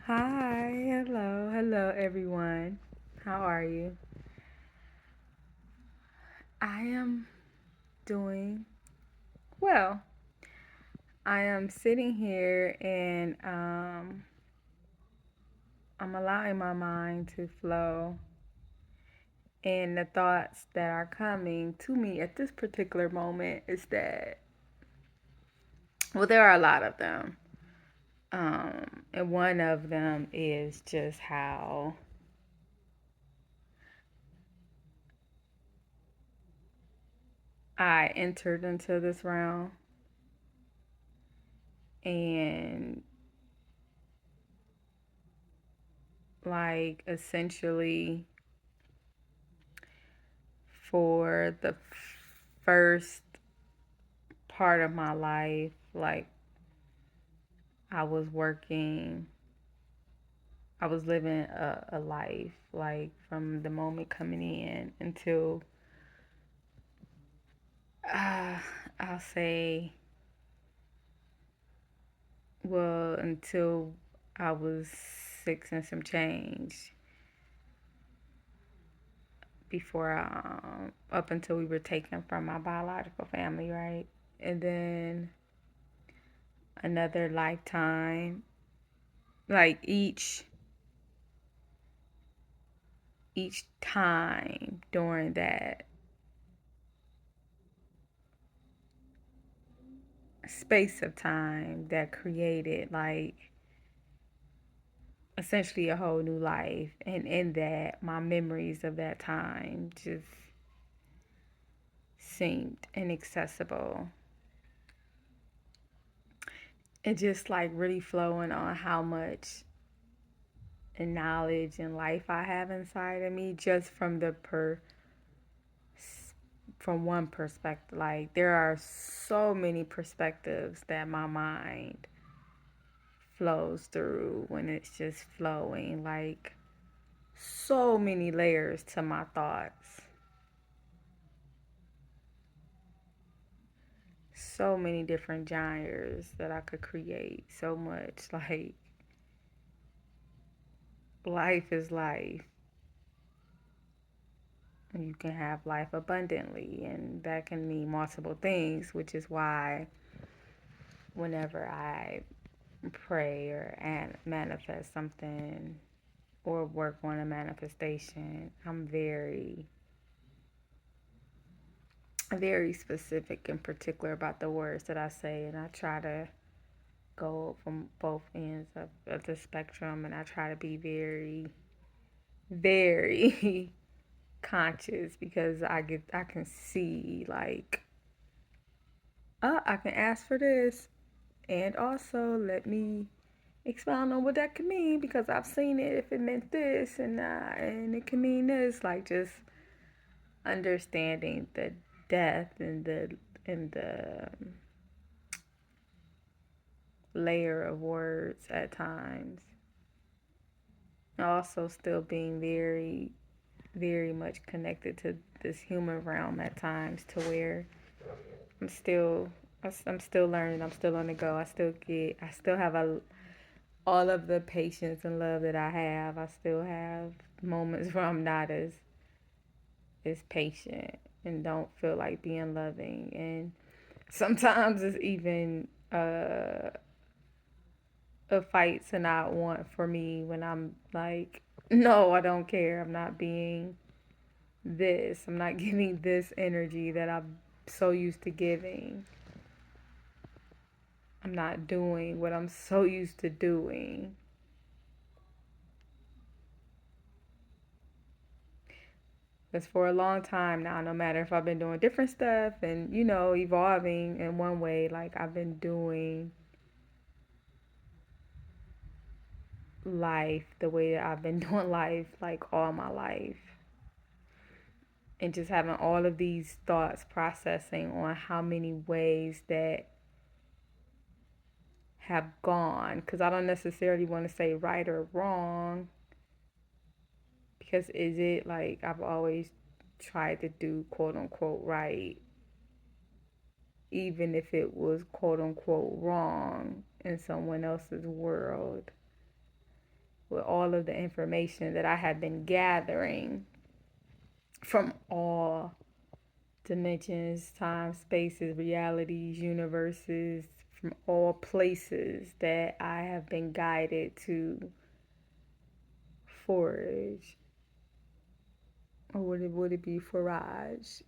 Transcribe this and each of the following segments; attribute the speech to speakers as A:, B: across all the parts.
A: Hi, hello everyone. How are you? I am doing well. I am sitting here and I'm allowing my mind to flow, and the thoughts that are coming to me at this particular moment is that, well, there are a lot of them. And one of them is just how I entered into this realm and, like, essentially for the first part of my life, like, I was working, I was living a life, like, from the moment coming in until, uh, I'll say, well, until I was six and some change, before, up until we were taken from my biological family, right? And then another lifetime, like each time during that space of time that created, like, essentially a whole new life. And in that, my memories of that time just seemed inaccessible, and just like really flowing on how much knowledge and life I have inside of me, just from from one perspective. Like, there are so many perspectives that my mind flows through when it's just flowing, like, so many layers to my thoughts, so many different genres that I could create, so much. Like, life is life. You can have life abundantly, and that can mean multiple things, which is why whenever I pray or manifest something or work on a manifestation, I'm very specific and particular about the words that I say, and I try to go from both ends of the spectrum, and I try to be very conscious, because I can see, like, oh, I can ask for this, and also let me expound on what that could mean, because I've seen it if it meant this, and it can mean this. Like, just understanding the depth and the layer of words at times. Also, still being very much connected to this human realm at times, to where I'm still I'm still learning. I'm still on the go. I still have all of the patience and love that I have. I still have moments where I'm not as patient and don't feel like being loving. And sometimes it's even a fight to not want for me, when I'm like, no, I don't care. I'm not being this. I'm not giving this energy that I'm so used to giving. I'm not doing what I'm so used to doing. Because for a long time now, no matter if I've been doing different stuff and, evolving in one way, like, I've been doing life the way that I've been doing life, like, all my life. And just having all of these thoughts processing on how many ways that have gone. Because I don't necessarily want to say right or wrong, because is it like I've always tried to do quote unquote right, even if it was quote unquote wrong, in someone else's world with all of the information that I had been gathering from all dimensions, time, spaces, realities, universes, from all places that I have been guided to forage. Or would it be forage?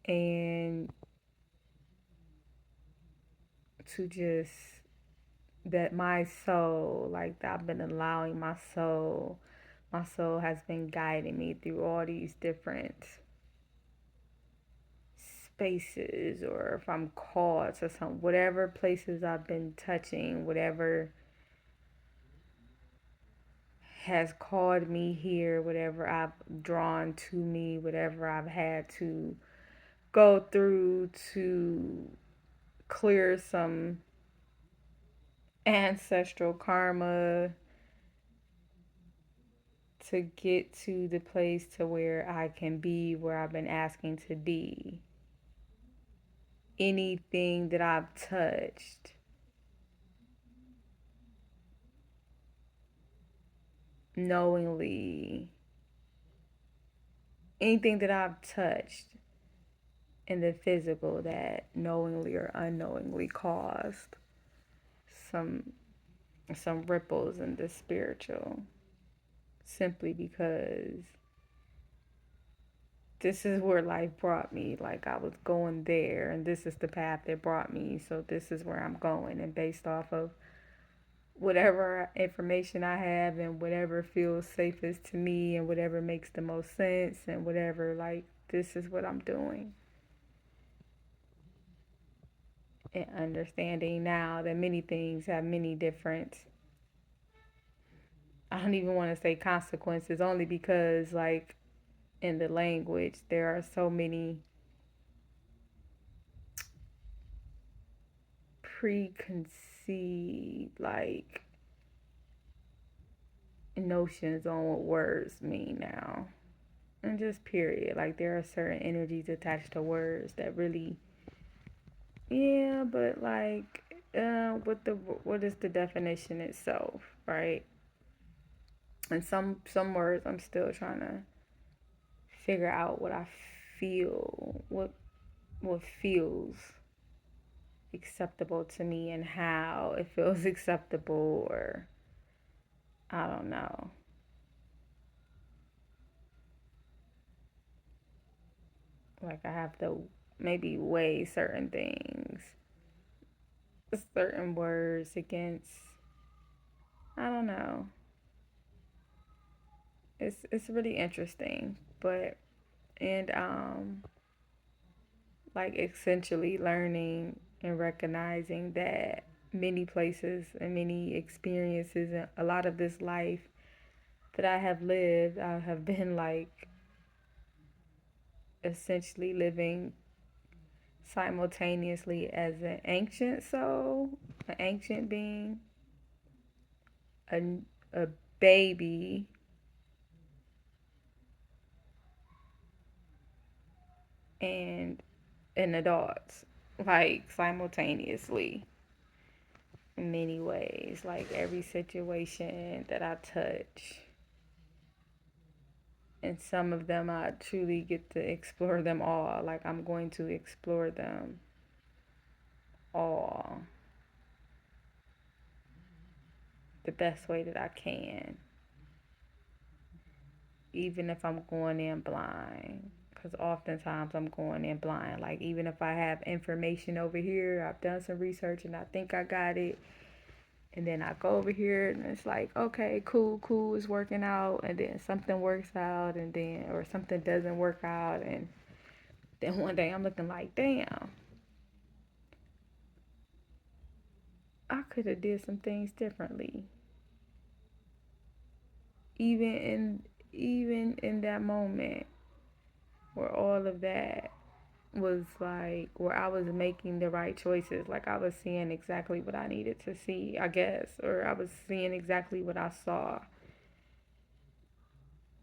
A: And to just that my soul, like I've been allowing my soul has been guiding me through all these different spaces, or if I'm called to some, whatever places I've been touching, whatever has called me here, whatever I've drawn to me, whatever I've had to go through to clear some ancestral karma to get to the place to where I can be where I've been asking to be. Anything that I've touched, knowingly, anything that I've touched in the physical that knowingly or unknowingly caused some some ripples in the spiritual, simply because this is where life brought me. Like I was going there, and this is the path that brought me. So this is where I'm going, and based off of whatever information I have and whatever feels safest to me and whatever makes the most sense and whatever, like, this is what I'm doing. And understanding now that many things have many different, I don't even want to say consequences, only because, like, in the language, there are so many preconceived, like, notions on what words mean now. And just period. Like, there are certain energies attached to words that really, yeah, but like, what is the definition itself, right? And some words I'm still trying to figure out what I feel, what feels acceptable to me and how it feels acceptable, or I don't know. Like I have to maybe weigh certain things, certain words against, I don't know. It's really interesting, but and like essentially learning and recognizing that many places and many experiences and a lot of this life that I have lived, I have been like essentially living simultaneously as an ancient soul, an ancient being, a, a baby, and an adult, like simultaneously in many ways. Like every situation that I touch, and some of them I truly get to explore them all. Like I'm going to explore them all the best way that I can, even if I'm going in blind. Because oftentimes I'm going in blind. Like even if I have information over here, I've done some research and I think I got it. And then I go over here and it's like, okay, cool, cool, it's working out. And then something works out, and then, or something doesn't work out. And then one day I'm looking like, damn, I could have did some things differently. Even in that moment where all of that was like, where I was making the right choices, like I was seeing exactly what I needed to see, I guess, or I was seeing exactly what I saw.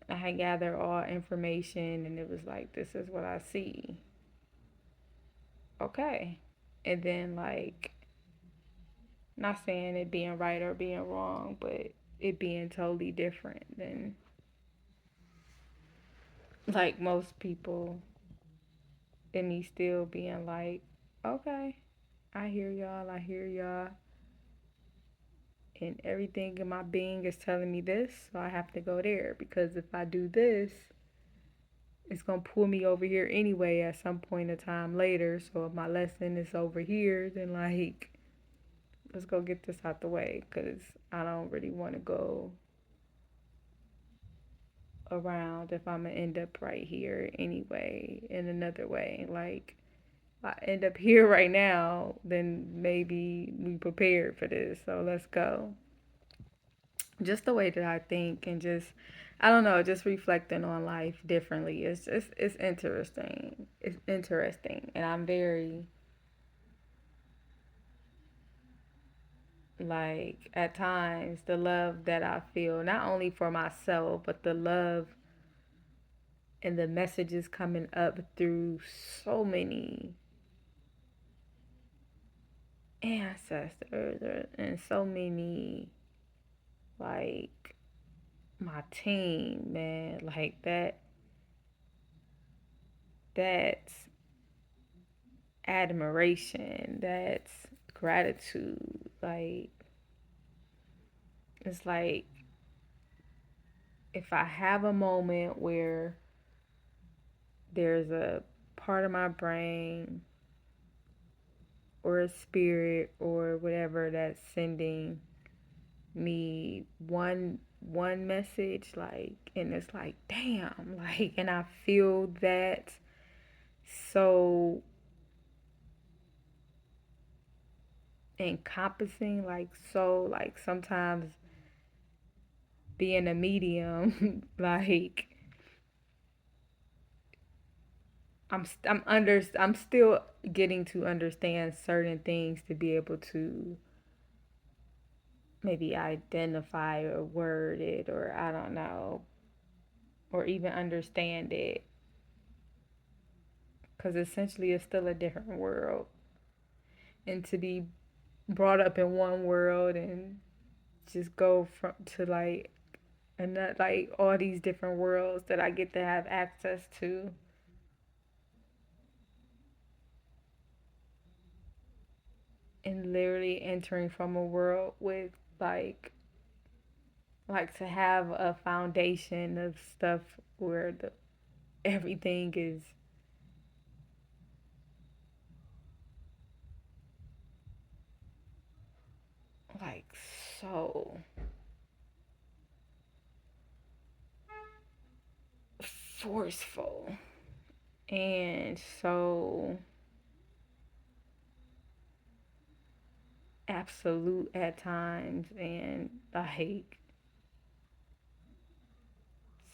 A: I had gathered all information and it was like, this is what I see. Okay. And then like Not saying it being right or being wrong, but it being totally different than like most people, and me still being like, okay, I hear y'all, and everything in my being is telling me this, so I have to go there because if I do this, it's gonna pull me over here anyway at some point in time later. So if my lesson is over here, then like, let's go get this out the way because I don't really want to go around if I'm gonna end up right here anyway in another way. Like, if I end up here right now, then maybe we prepared for this. So let's go. Just the way that I think and just I don't know, just reflecting on life differently. It's interesting. It's interesting, and I'm very like at times the love that I feel not only for myself, but the love and the messages coming up through so many ancestors and so many like my team, man, like that's admiration, that's gratitude. Like it's like if I have a moment where there's a part of my brain or a spirit or whatever that's sending me one message, like, and it's like damn, like, and I feel that so encompassing, like, so like sometimes being a medium like I'm still getting to understand certain things to be able to maybe identify or word it or I don't know or even understand it because essentially it's still a different world, and to be brought up in one world and just go from to like and that like all these different worlds that I get to have access to and literally entering from a world with like to have a foundation of stuff where everything is like so forceful and so absolute at times and like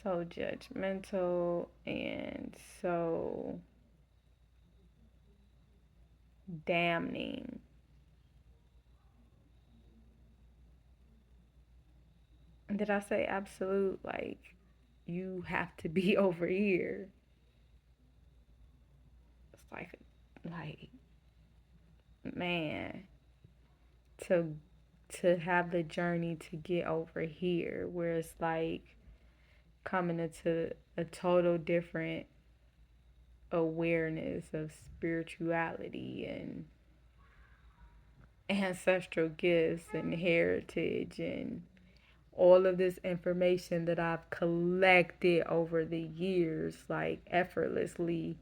A: so judgmental and so damning. And did I say absolute? Like, you have to be over here. It's like, man, to have the journey to get over here, where it's like coming into a total different awareness of spirituality and ancestral gifts and heritage and all of this information that I've collected over the years, like effortlessly,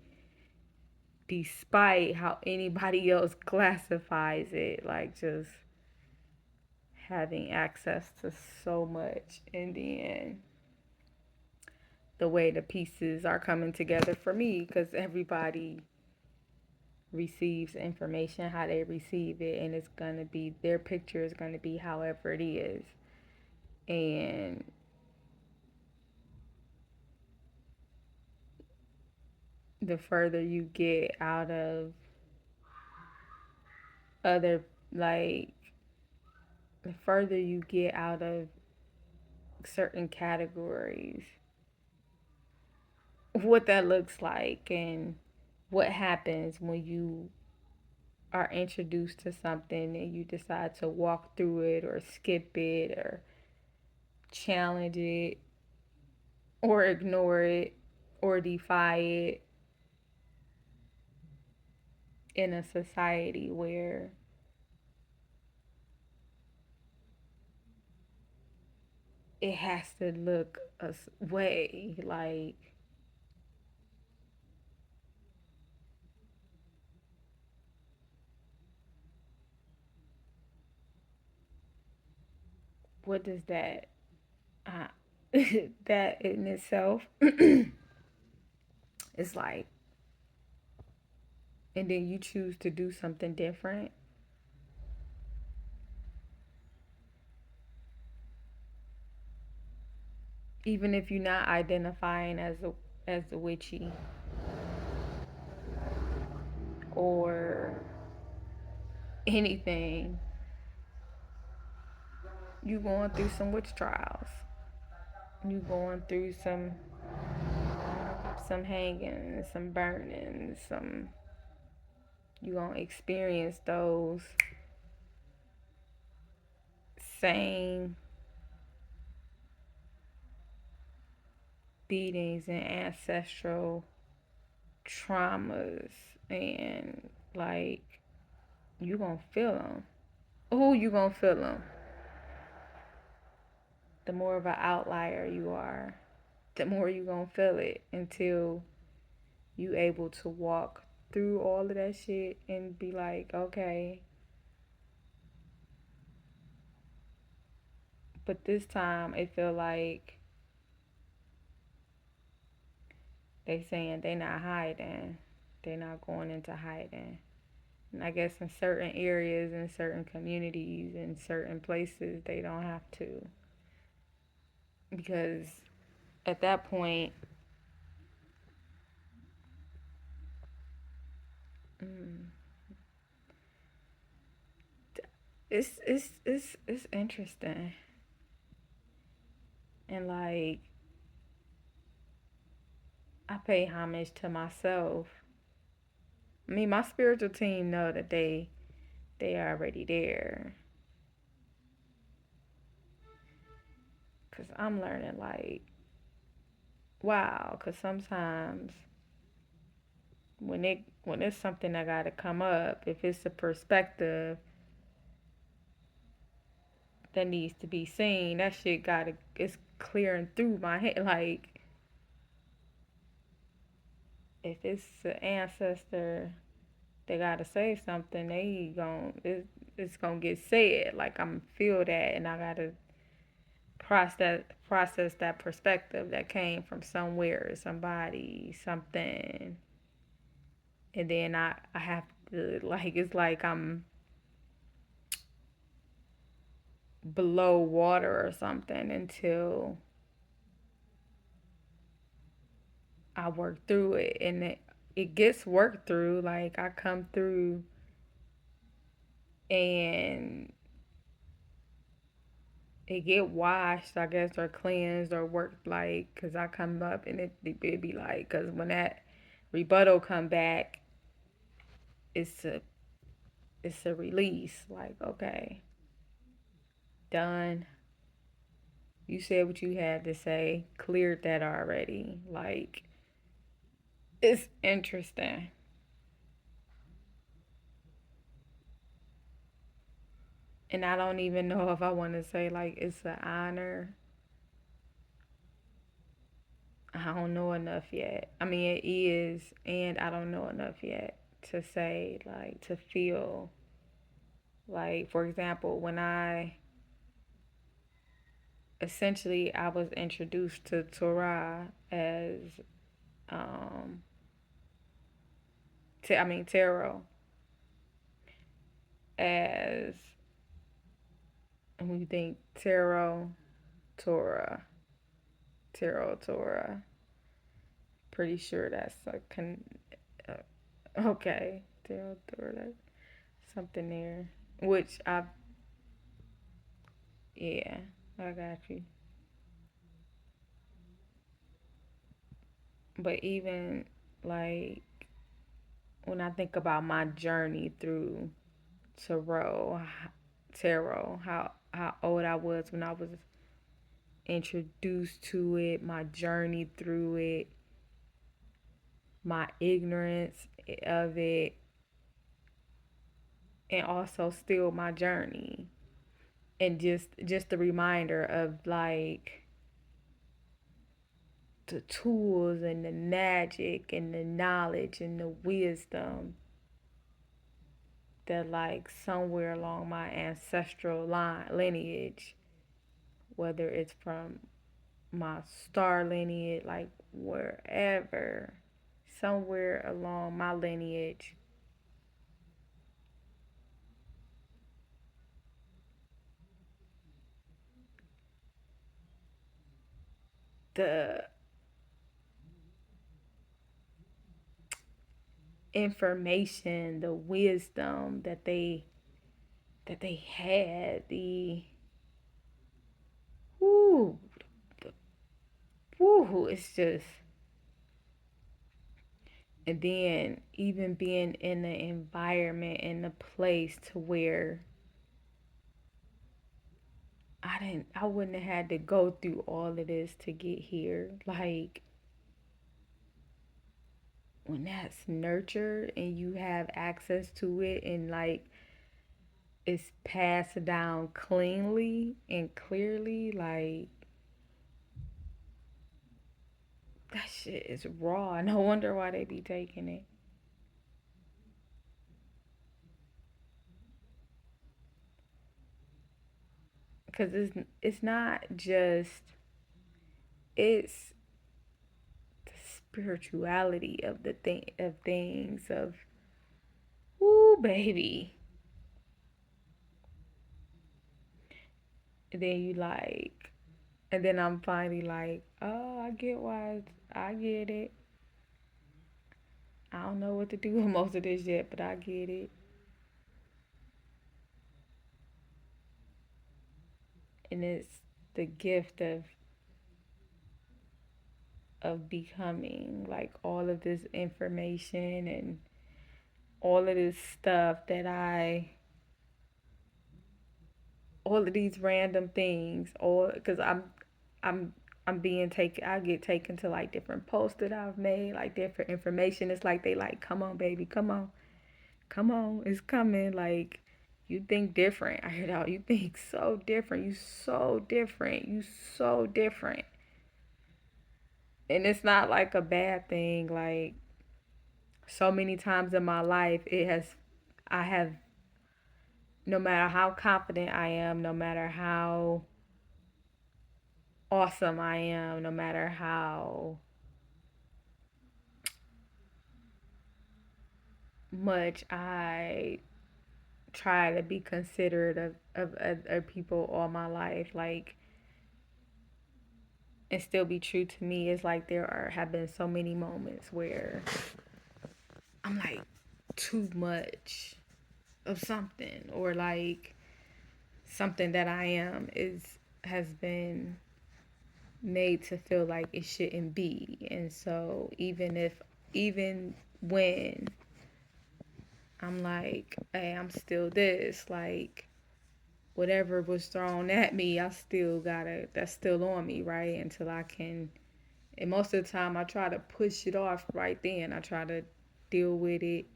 A: despite how anybody else classifies it, like just having access to so much in the end. The way the pieces are coming together for me, because everybody receives information how they receive it, and it's gonna be their picture is gonna be however it is. And the further you get out of other like the further you get out of certain categories, what that looks like and what happens when you are introduced to something and you decide to walk through it or skip it or challenge it or ignore it or defy it in a society where it has to look a way, like, what does that uh, that in itself is like, and then you choose to do something different, even if you're not identifying as a witchy or anything. You going through some witch trials. You going through some hanging, some burning, some, you gonna experience those same beatings and ancestral traumas, and like, you gonna feel them. Oh, you gonna feel them. The more of an outlier you are, the more you gonna feel it until you able to walk through all of that shit and be like, okay, but this time it feel like they saying they not hiding. They not going into hiding. And I guess in certain areas, in certain communities, in certain places, they don't have to. Because at that point, mm, it's interesting. And like, I pay homage to myself. I mean, my spiritual team know that they are already there. Cause I'm learning like, wow. Cause sometimes when it's something that gotta come up, if it's a perspective that needs to be seen, that shit gotta, it's clearing through my head. Like, if it's an ancestor, they gotta say something. It's gonna get said. Like, I'm feel that, and I gotta process that perspective that came from somewhere, somebody, something, and then I have to, like, it's like I'm below water or something until I work through it, and it gets worked through. Like, I come through and it get washed, I guess, or cleansed or worked, like, cause I come up and it be like, cause when that rebuttal come back, it's a it's a release. Like, okay, done. You said what you had to say, cleared that already. Like, it's interesting. And I don't even know if I want to say like it's an honor. I don't know enough yet. I mean, it is, and I don't know enough yet to say, like, to feel like, for example, when I was introduced to Torah as, um, tarot as, when you think Torah, Torah, pretty sure that's uh, okay, Torah, something there, which yeah, I got you. But even like when I think about my journey through tarot, how old I was when I was introduced to it, my journey through it, my ignorance of it, and also still my journey. And just the reminder of like the tools and the magic and the knowledge and the wisdom that like somewhere along my ancestral lineage, whether it's from my star lineage, like wherever, somewhere along my lineage, the information, the wisdom that they had, the whoo, the whoo, it's just, and then even being in the environment, in the place to where I wouldn't have had to go through all of this to get here. Like when that's nurtured and you have access to it and like it's passed down cleanly and clearly, like that shit is raw. No wonder why they be taking it. Cause it's not just, it's the spirituality of the thing of things of, ooh baby. And then you like, and then I'm finally like, oh, I get why. I get it. I don't know what to do with most of this yet, but I get it. And it's the gift of becoming like all of this information and all of this stuff that all of these random things, all because I'm I'm being taken. I get taken to like different posts that I've made, like different information. It's like they like, come on, baby, come on, it's coming. Like you think different. I heard out. You think so different. You so different. You so different. And it's not like a bad thing. Like so many times in my life, I have, no matter how confident I am, no matter how awesome I am, no matter how much I try to be considerate of other people all my life, like, and still be true to me, it's like have been so many moments where I'm like too much of something, or like something that I am is has been made to feel like it shouldn't be. And so even when I'm like, hey, I'm still this, like whatever was thrown at me, I still gotta, that's still on me, right? Until I can, and most of the time I try to push it off right then. I try to deal with it,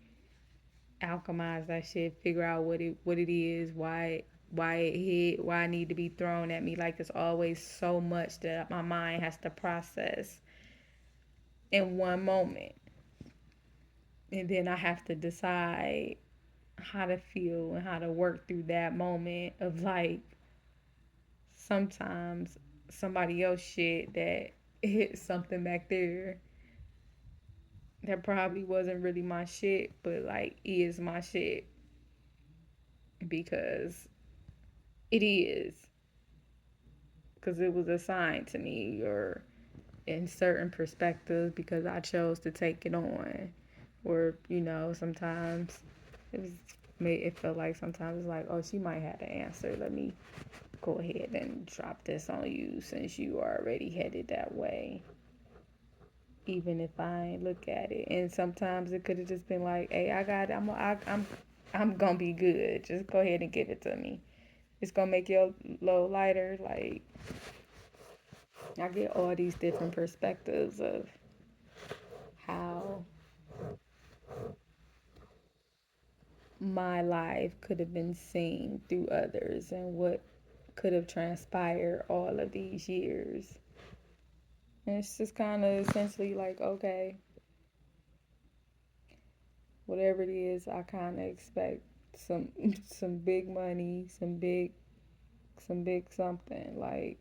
A: alchemize that shit, figure out what it is, why it hit, why it need to be thrown at me. Like it's always so much that my mind has to process in one moment. And then I have to decide how to feel and how to work through that moment of like sometimes somebody else shit that hit something back there that probably wasn't really my shit, but like is my shit because it is, because it was assigned to me, or in certain perspectives because I chose to take it on. Or, sometimes it was it felt like sometimes it's like, oh, she might have the answer. Let me go ahead and drop this on you since you are already headed that way. even if I ain't look at it. And sometimes it could have just been like, "Hey, I got it. I'm gonna be good. Just go ahead and give it to me. It's gonna make your load lighter." Like, I get all these different perspectives of how my life could have been seen through others and what could have transpired all of these years. And it's just kind of essentially like, okay, whatever it is, I kind of expect some some big money, some big something. Like,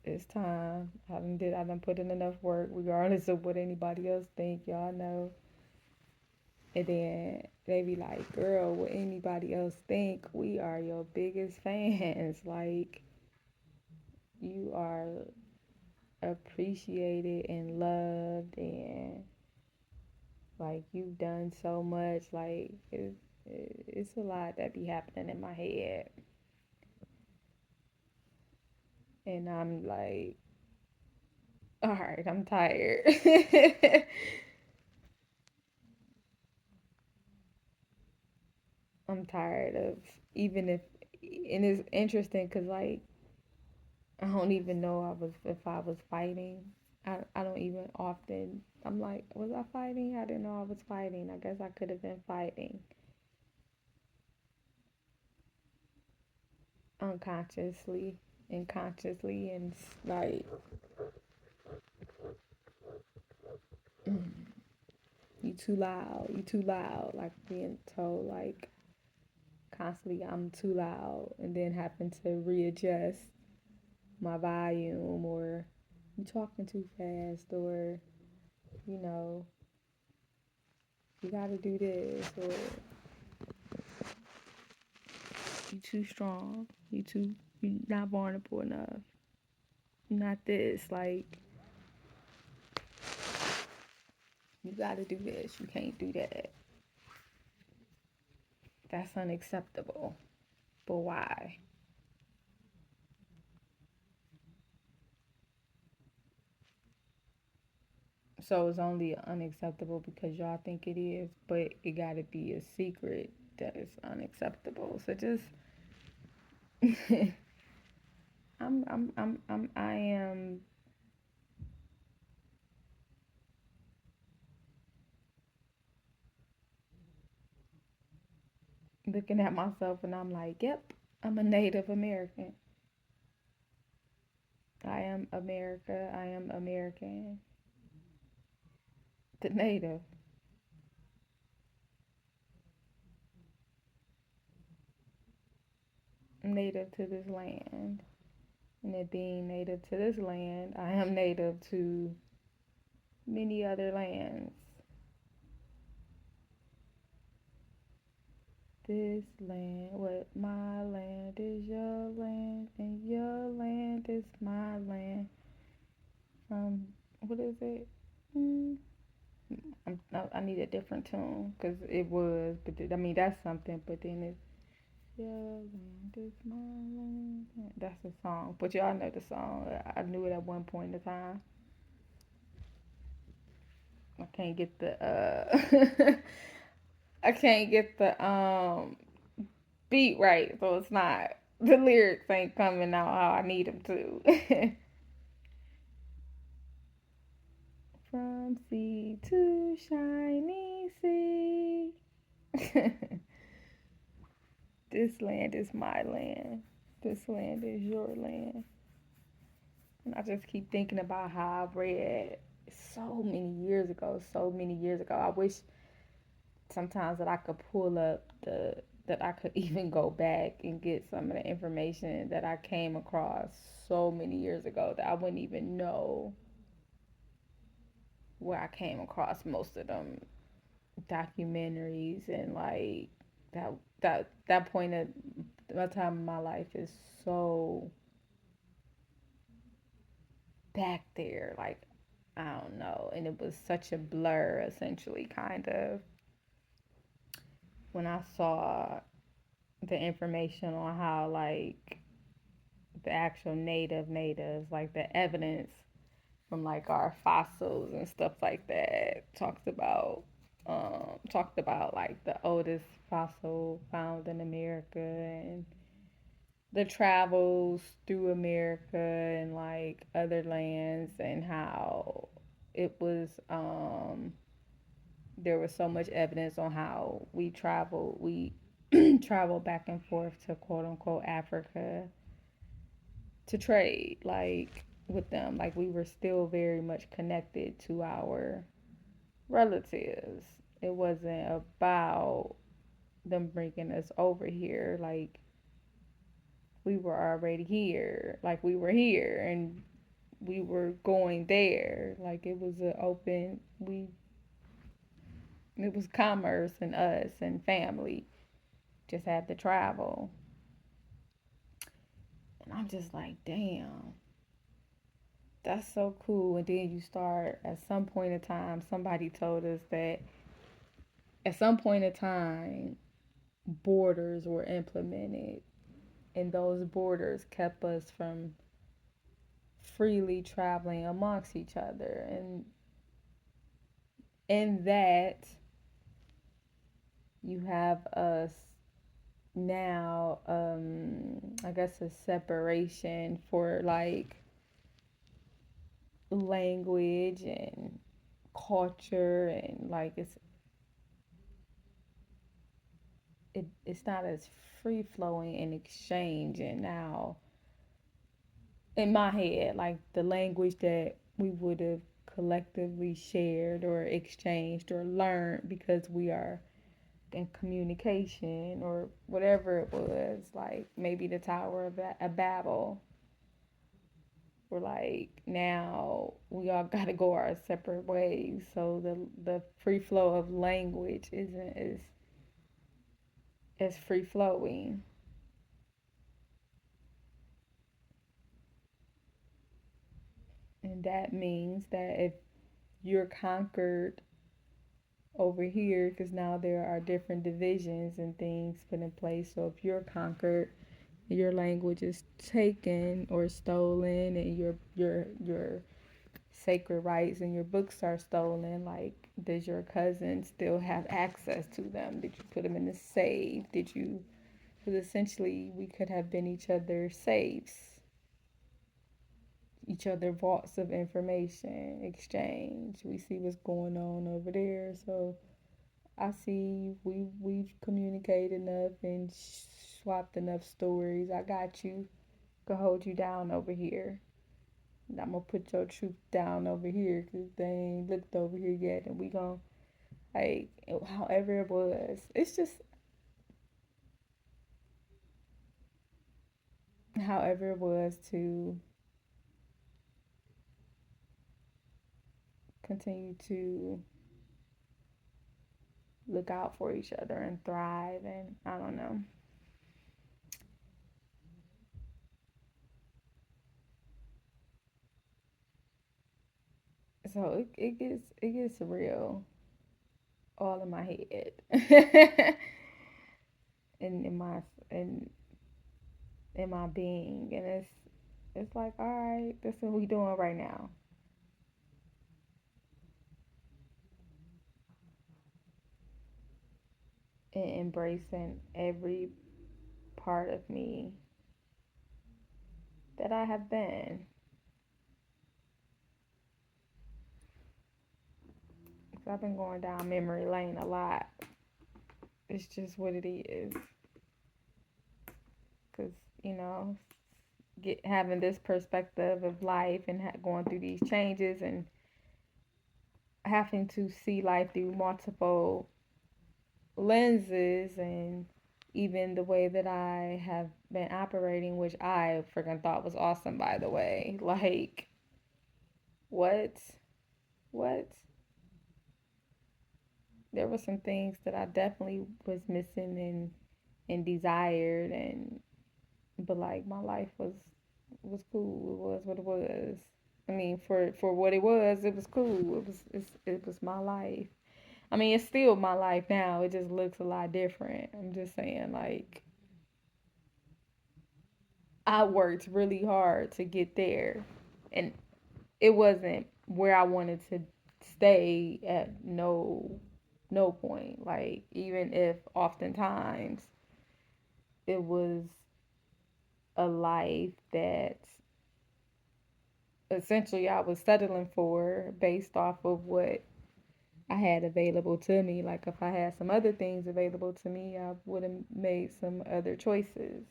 A: it's time. I done put in enough work, regardless of what anybody else think. Y'all know. And then they be like, "Girl, what anybody else think? We are your biggest fans. Like, you are appreciated and loved, and like you've done so much. Like, it's a lot that be happening in my head." And I'm like, all right, I'm tired. I'm tired of, even if, and it's interesting because like I don't even know if I was fighting. I don't even often. I'm like, was I fighting? I didn't know I was fighting. I guess I could have been fighting unconsciously and consciously, and like, you too loud, you too loud, like being told like constantly I'm too loud, and then having to readjust my volume, or you talking too fast, or you know, you gotta do this, or you too strong, you not vulnerable enough, not this, like you gotta do this, you can't do that. That's unacceptable. But why? So it's only unacceptable because y'all think it is, but it gotta be a secret that is unacceptable. So just I am looking at myself and I'm like, yep, I'm a Native American. I am America. I am American. The Native. Native to this land. And it being native to this land, I am native to many other lands. This land, what my land is your land, and your land is my land. What is it? Mm, I need a different tune because it was, but I mean that's something. But then it's your land is my land. That's the song, but y'all know the song. I knew it at one point in time. I can't get the I can't get the beat right, so it's not, the lyrics ain't coming out how I need them to. From sea to shining sea. This land is my land. This land is your land. And I just keep thinking about how I read so many years ago. I wish sometimes that I could pull up that I could even go back and get some of the information that I came across so many years ago that I wouldn't even know where I came across most of them documentaries, and like that point at my time in my life is so back there, like I don't know, and it was such a blur essentially, kind of, when I saw the information on how like the actual natives, like the evidence from like our fossils and stuff like that. Talked about like the oldest fossil found in America and the travels through America and like other lands and how it was there was so much evidence on how we traveled back and forth to quote unquote Africa to trade like with them, like we were still very much connected to our relatives. It wasn't about them bringing us over here, like we were already here, like we were here and we were going there, like it was an open we it was commerce and us and family just had to travel. And I'm just like, damn, that's so cool. And then you start at some point in time, somebody told us that at some point in time, borders were implemented, and those borders kept us from freely traveling amongst each other. And in that, you have us now, I guess a separation for like language and culture and like it's not as free flowing in exchange. And now in my head, like the language that we would have collectively shared or exchanged or learned because we are in communication or whatever it was, like maybe the Tower of Babel. We're like now we all got to go our separate ways, so the free flow of language isn't as free flowing. And that means that if you're conquered over here, because now there are different divisions and things put in place, so if you're conquered, your language is taken or stolen, and your sacred rights and your books are stolen, like does your cousin still have access to them? Did you put them in the safe? Did you, because essentially we could have been each other's safes, each other vaults of information exchange. We see what's going on over there, so I see we've communicated enough and swapped enough stories. I got you. Could hold you down over here. And I'm gonna put your truth down over here because they ain't looked over here yet, and we gonna like however it was. It's just however it was to continue to look out for each other and thrive. And I don't know. So it gets real all in my head. in in my in in my being, and it's like, all right, this is what we doing right now. And embracing every part of me that I have been. Because I've been going down memory lane a lot. It's just what it is. Because, you know, having this perspective of life and going through these changes and having to see life through multiple lenses, and even the way that I have been operating, which I freaking thought was awesome, by the way. Like, what? What? There were some things that I definitely was missing and desired, and but like my life was cool. It was what it was. I mean, for what it was cool. It was my life. I mean, it's still my life now. It just looks a lot different. I'm just saying, like, I worked really hard to get there, and it wasn't where I wanted to stay at no point. Like even if oftentimes it was a life that essentially I was settling for based off of what I had available to me. Like if I had some other things available to me, I would have made some other choices.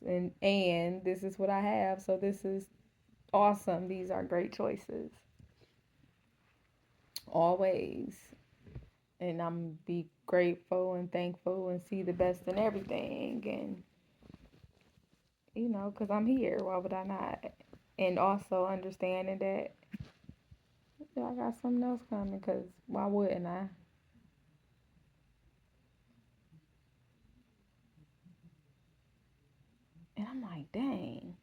A: And this is what I have, so this is awesome. These are great choices. Always. And I'm be grateful and thankful and see the best in everything, and because I'm here, why would I not? And also understanding that I got something else coming, because why wouldn't I? And I'm like, dang.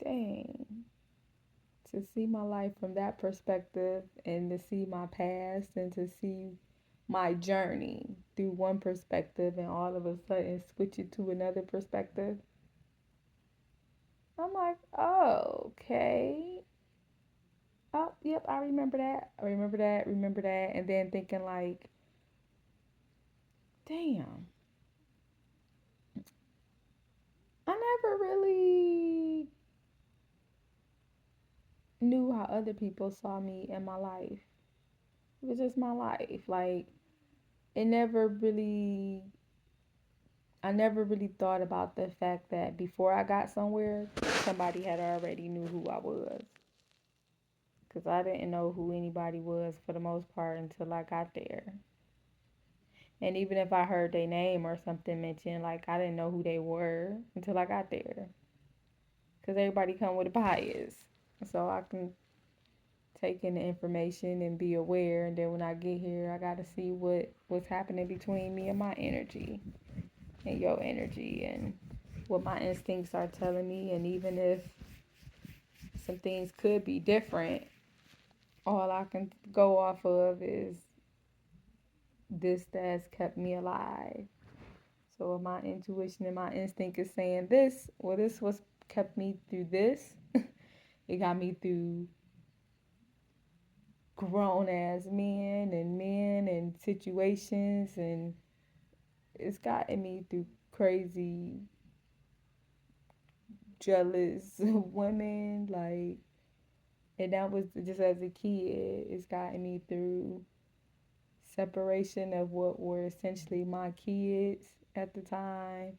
A: Dang. To see my life from that perspective, and to see my past, and to see my journey through one perspective, and all of a sudden switch it to another perspective. I'm like, oh, okay. Oh, yep, I remember that. I remember that, remember that. And then thinking, like, damn, I never really knew how other people saw me in my life. It was just my life. Like, it never really, I never really thought about the fact that before I got somewhere, somebody had already knew who I was. Because I didn't know who anybody was for the most part until I got there. And even if I heard their name or something mentioned, like I didn't know who they were until I got there. Because everybody come with a bias. So I can take in the information and be aware. And then when I get here, I got to see what's happening between me and my energy and your energy, and what my instincts are telling me. And even if some things could be different, all I can go off of is this that's kept me alive. So if my intuition and my instinct is saying this, well, this was kept me through this. It got me through grown ass men and situations, and it's gotten me through crazy jealous women, like, and that was just as a kid. It's gotten me through separation of what were essentially my kids at the time.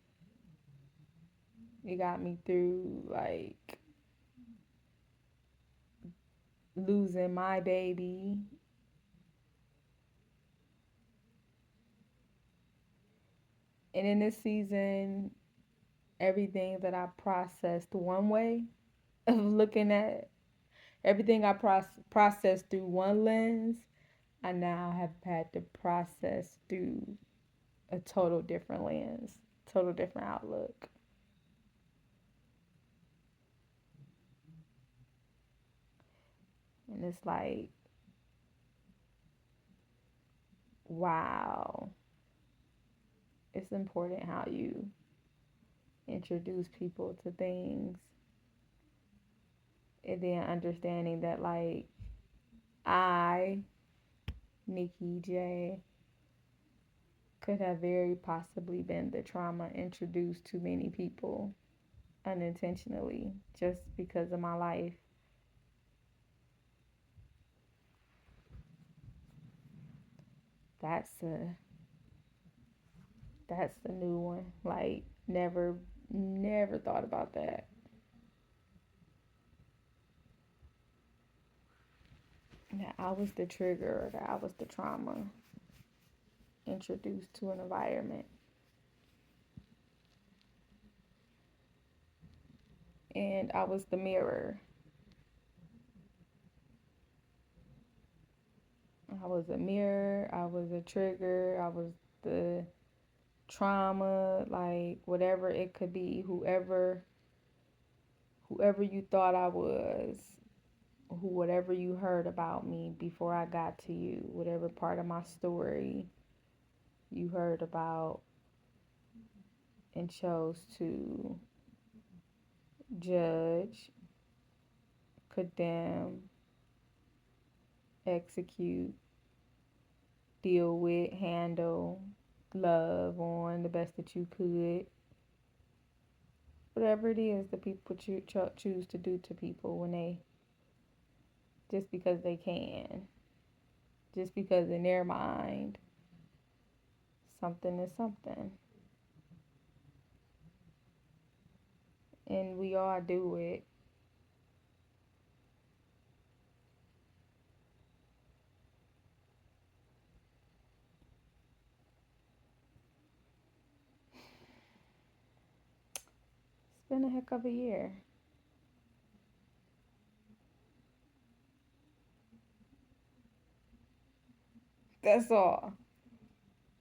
A: It got me through like losing my baby. And in this season, everything that I processed one way of looking at everything I processed through one lens, I now have had to process through a total different lens, total different outlook. And it's like, wow, it's important how you introduce people to things, and then understanding that, like, I, Nikki J, could have very possibly been the trauma introduced to many people unintentionally just because of my life. That's a that's the new one. Like, never thought about that. That I was the trigger, that I was the trauma introduced to an environment. And I was the mirror. I was a mirror, I was a trigger, I was the trauma, like whatever it could be, whoever you thought I was, whatever you heard about me before I got to you, whatever part of my story you heard about and chose to judge, condemn, execute, deal with, handle, love on the best that you could. Whatever it is that people choose to do to people when they, just because they can, just because in their mind, something is something. And we all do it. It's been a heck of a year. That's all.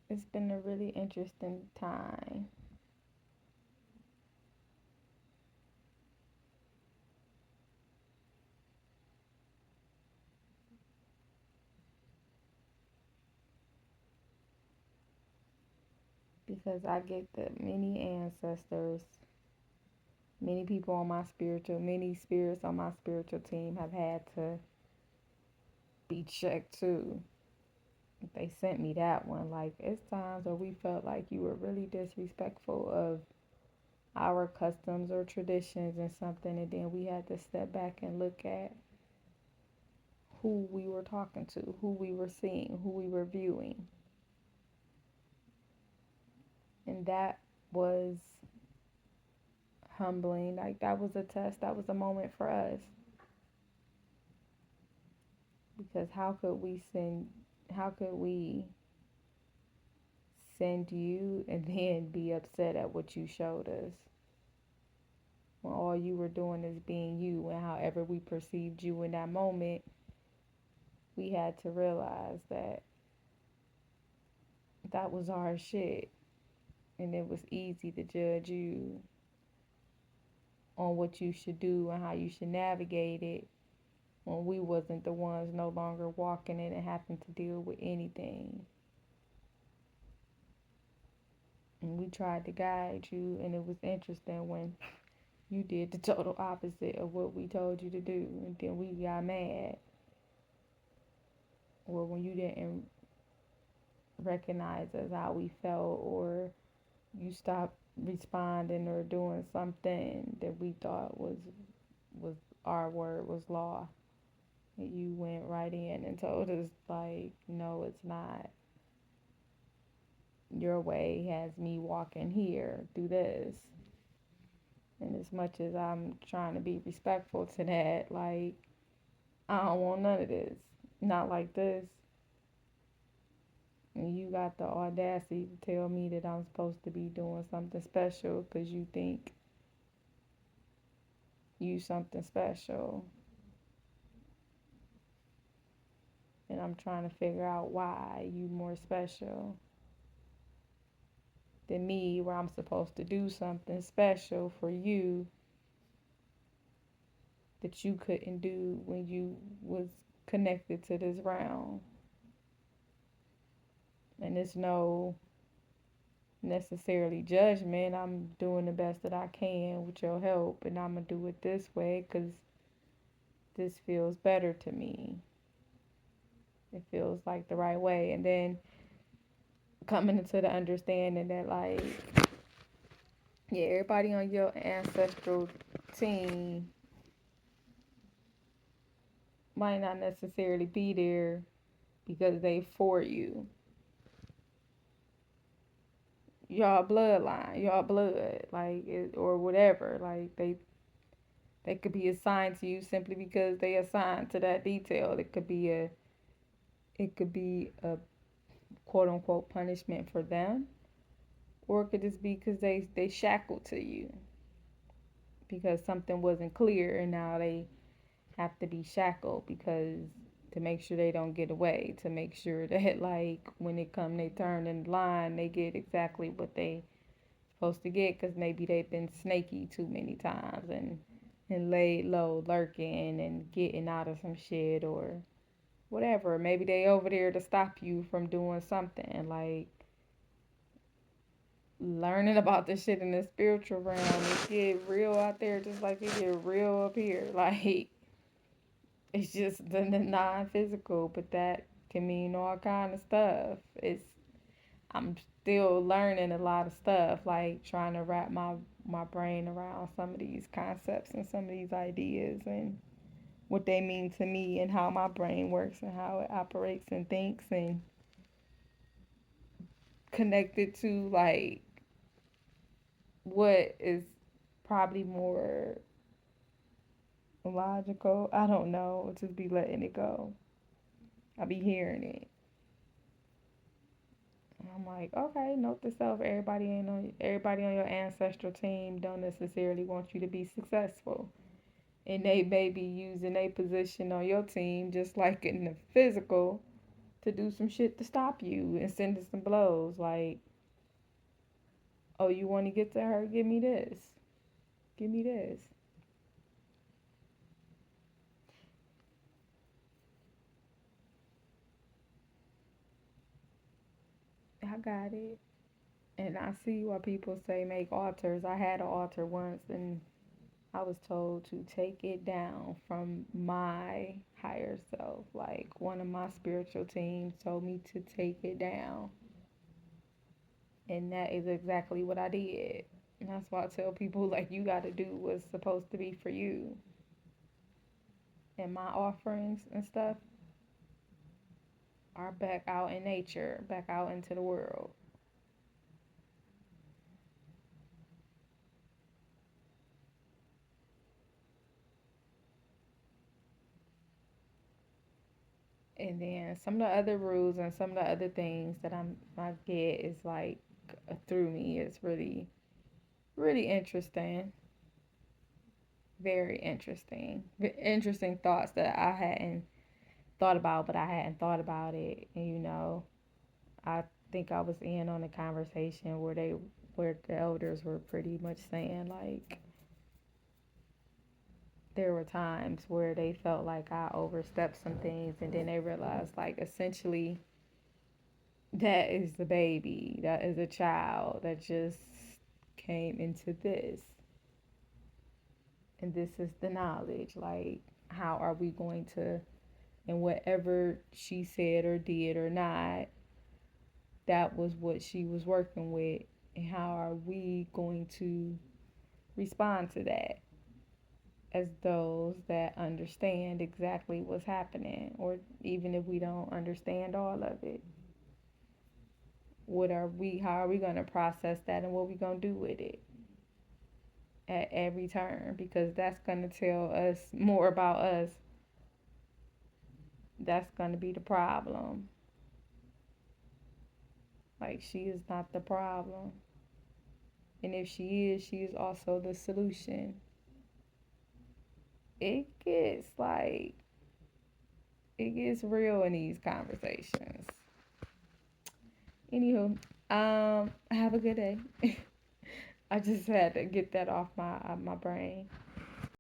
A: It's been a really interesting time. Because I get that many ancestors, many people on my spiritual, many spirits on my spiritual team have had to be checked too. They sent me that one. Like, it's times where we felt like you were really disrespectful of our customs or traditions and something, and then we had to step back and look at who we were talking to, who we were seeing, who we were viewing. And that was humbling. Like, that was a test, that was a moment for us. Because how could we send you and then be upset at what you showed us when all you were doing is being you, and however we perceived you in that moment, we had to realize that that was our shit, and it was easy to judge you on what you should do and how you should navigate it when we wasn't the ones no longer walking it and having to deal with anything. And we tried to guide you, and it was interesting when you did the total opposite of what we told you to do, and then we got mad. Or when you didn't recognize us how we felt, or you stopped responding or doing something that we thought was our word was law. And you went right in and told us, like, no, it's not. Your way has me walking here through this. And as much as I'm trying to be respectful to that, like, I don't want none of this. Not like this. And you got the audacity to tell me that I'm supposed to be doing something special because you think you something special. And I'm trying to figure out why you more special than me, where I'm supposed to do something special for you that you couldn't do when you was connected to this realm. And it's no necessarily judgment. I'm doing the best that I can with your help, and I'm gonna do it this way because this feels better to me. It feels like the right way. And then coming into the understanding that, like, yeah, everybody on your ancestral team might not necessarily be there because they for you. Y'all bloodline, y'all blood, like it, or whatever. Like they could be assigned to you simply because they assigned to that detail. It could be a quote unquote punishment for them, or it could just be because they shackled to you because something wasn't clear, and now they have to be shackled because to make sure they don't get away, to make sure that, like, when it come they turn in line, they get exactly what they supposed to get, because maybe they've been snaky too many times and laid low, lurking and getting out of some shit or whatever. Maybe they over there to stop you from doing something. Like, learning about this shit in the spiritual realm. It get real out there just like it get real up here. Like it's just the non-physical, but that can mean all kind of stuff. It's I'm still learning a lot of stuff, like trying to wrap my brain around some of these concepts and some of these ideas and what they mean to me and how my brain works and how it operates and thinks and connected to like what is probably more logical. I don't know. Just be letting it go. I be hearing it. And I'm like, okay, note to self. Everybody on your ancestral team don't necessarily want you to be successful. And they may be using a position on your team, just like in the physical, to do some shit to stop you and send us some blows. Like, oh, you want to get to her? Give me this. Give me this. I got it. And I see why people say make altars. I had an altar once and I was told to take it down from my higher self. Like one of my spiritual teams told me to take it down. And that is exactly what I did. And that's why I tell people like you got to do what's supposed to be for you. And my offerings and stuff are back out in nature, back out into the world. And then some of the other rules and some of the other things that I get is like through me is really interesting, very interesting, interesting thoughts that I hadn't thought about, but I hadn't thought about it. And I think I was in on a conversation where the elders were pretty much saying like there were times where they felt like I overstepped some things, and then they realized like essentially that is the baby, that is a child that just came into this, and this is the knowledge. Like, how are we going to, and whatever she said or did or not, that was what she was working with, and how are we going to respond to that as those that understand exactly what's happening, or even if we don't understand all of it, how are we going to process that, and what are we going to do with it at every turn, because that's going to tell us more about us. That's going to be the problem. Like, she is not the problem, and if she is also the solution. It gets like it gets real in these conversations. Anywho, have a good day. I just had to get that off my brain.